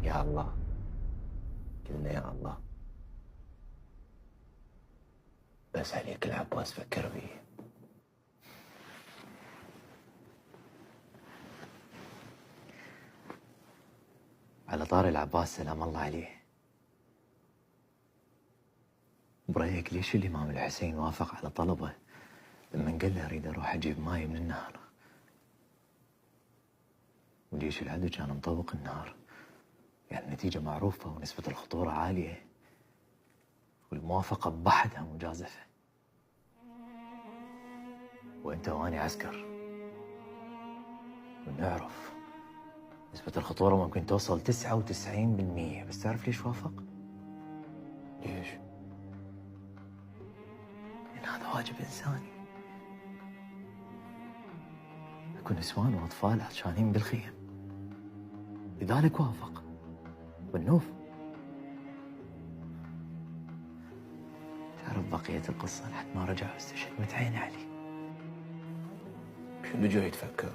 يا الله، قلنا يا الله. بس عليك العباس فكر بيه. على طار العباس سلام الله عليه، برأيك ليش الإمام الحسين وافق على طلبه لما قال له أريد أروح أجيب ماي من النهر؟ وليش العدو كان مطوق النهر؟ يعني النتيجة معروفة ونسبة الخطورة عالية، والموافقة بحدها مجازفة. وأنت وأني عسكر ونعرف نسبة الخطورة ممكن توصل 99%، بس تعرف ليش وافق؟ ليش؟ لأن هذا واجب إنساني. اكو نسوان وأطفال عطشانين بالخيم، لذلك وافق. والنوف تعرف بقية القصة لحد ما رجع واستشهد متعين علي. شنو جاي تفكر؟